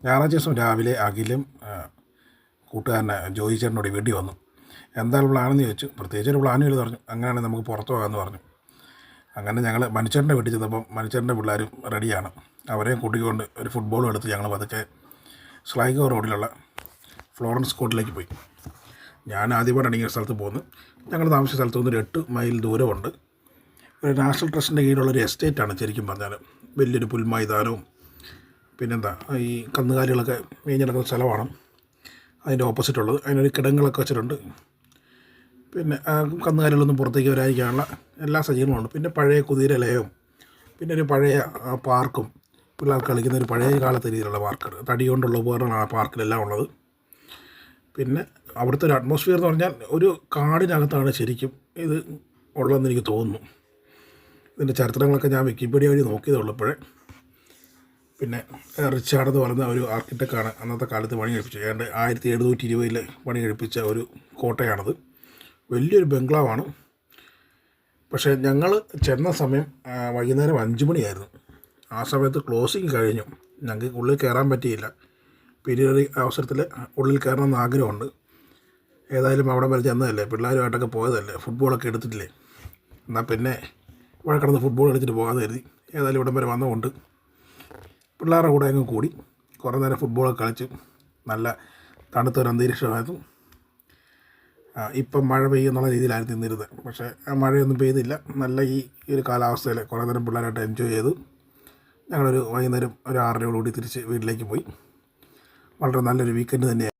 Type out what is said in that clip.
ഞായറാഴ്ച ദിവസം രാവിലെ അഖിലും കൂട്ടുകാരനെ ജോയി ചേട്ടനോട് വീട്ടിൽ വന്നു. എന്താണ് പ്ലാനെന്ന് ചോദിച്ചു. പ്രത്യേകിച്ച് ഒരു പ്ലാനും ഇല്ലെന്ന് പറഞ്ഞു. അങ്ങനെയാണെങ്കിൽ നമുക്ക് പുറത്ത് പോകാമെന്ന് പറഞ്ഞു. അങ്ങനെ ഞങ്ങൾ മനുഷ്യൻ്റെ വീട്ടിൽ ചെന്നപ്പം മനുഷ്യൻ്റെ പിള്ളേരും റെഡിയാണ്. അവരെയും കൂട്ടിക്കൊണ്ട് ഒരു ഫുട്ബോളും എടുത്ത് ഞങ്ങൾ പതുക്കെ സ്ലൈഗോ റോഡിലുള്ള ഫ്ലോറൻസ് കോർട്ടിലേക്ക് പോയി. ഞാൻ ആദ്യമായിട്ടാണ് ഇങ്ങനെ സ്ഥലത്ത് പോകുന്നത്. ഞങ്ങൾ താമസിച്ച സ്ഥലത്ത് നിന്ന് ഒരു 8 മൈൽ ദൂരമുണ്ട്. ഒരു നാഷണൽ ട്രസ്റ്റിൻ്റെ കീഴിലുള്ളൊരു എസ്റ്റേറ്റാണ് ശരിക്കും പറഞ്ഞാൽ. വലിയൊരു പുൽമൈതാനവും പിന്നെന്താ ഈ കന്നുകാലികളൊക്കെ മേഞ്ഞ് നടക്കുന്ന സ്ഥലമാണ് അതിൻ്റെ ഓപ്പോസിറ്റുള്ളത്. അതിനൊരു കിടങ്ങളൊക്കെ വെച്ചിട്ടുണ്ട്. പിന്നെ കന്നുകാലികളൊന്നും പുറത്തേക്ക് വരാതിരിക്കാനുള്ള എല്ലാ സജ്ജീകരണങ്ങളുണ്ട്. പിന്നെ പഴയ കുതിരലയവും പിന്നെ ഒരു പഴയ പാർക്കും, പിള്ളേർക്ക് കളിക്കുന്ന ഒരു പഴയ കാലത്തെ രീതിയിലുള്ള പാർക്ക്, തടി കൊണ്ടുള്ള ഉപകരണങ്ങളാണ് ആ പാർക്കിലെല്ലാം ഉള്ളത്. പിന്നെ അവിടുത്തെ ഒരു അറ്റ്മോസ്ഫിയർ എന്ന് പറഞ്ഞാൽ ഒരു കാടിനകത്താണ് ശരിക്കും ഇത് ഉള്ളതെന്ന് എനിക്ക് തോന്നുന്നു. ഇതിൻ്റെ ചരിത്രങ്ങളൊക്കെ ഞാൻ വിക്കിപീഡിയ വഴി നോക്കിയതേ ഉള്ളപ്പോഴേ. പിന്നെ റിച്ചാർഡ് എന്ന് പറയുന്ന ഒരു ആർക്കിടെക്റ്റാണ് അന്നത്തെ കാലത്ത് പണി കഴിപ്പിച്ചത്. ഏതാണ്ട് 1720 പണി കഴിപ്പിച്ച ഒരു കോട്ടയാണത്. വലിയൊരു ബംഗ്ലാവാണ്. പക്ഷേ ഞങ്ങൾ ചെന്ന സമയം വൈകുന്നേരം 5 മണിയായിരുന്നു. ആ സമയത്ത് ക്ലോസിങ് കഴിഞ്ഞു. ഞങ്ങൾക്ക് ഉള്ളിൽ കയറാൻ പറ്റിയില്ല. പിന്നീട് അവസരത്തിൽ ഉള്ളിൽ കയറണമെന്ന് ആഗ്രഹമുണ്ട്. ഏതായാലും അവിടെ വരെ ചെന്നതല്ലേ, പിള്ളേരുമായിട്ടൊക്കെ പോയതല്ലേ, ഫുട്ബോളൊക്കെ എടുത്തിട്ടില്ലേ, എന്നാൽ പിന്നെ ഇവിടെ കിടന്ന് ഫുട്ബോൾ കളിച്ചിട്ട് പോകാമെന്ന് കരുതി. ഏതായാലും ഇവിടം വരെ വന്നതുകൊണ്ട് പിള്ളേരുടെ കൂടെ അങ്ങ് കൂടി കുറേ നേരം ഫുട്ബോളൊക്കെ കളിച്ച് നല്ല തണുത്തൊരു അന്തരീക്ഷമായിരുന്നു. ഇപ്പം മഴ പെയ്യുന്നുള്ള രീതിയിലായിരുന്നു നിന്നിരുന്നത്. പക്ഷേ മഴയൊന്നും പെയ്തില്ല. നല്ല ഈ ഒരു കാലാവസ്ഥയിൽ കുറേ നേരം പിള്ളേരായിട്ട് എൻജോയ് ചെയ്തു. ഞങ്ങളൊരു വൈകുന്നേരം ഒരു 6:30 തിരിച്ച് വീട്ടിലേക്ക് പോയി. വളരെ നല്ലൊരു വീക്കെൻഡ് തന്നെയായിരുന്നു.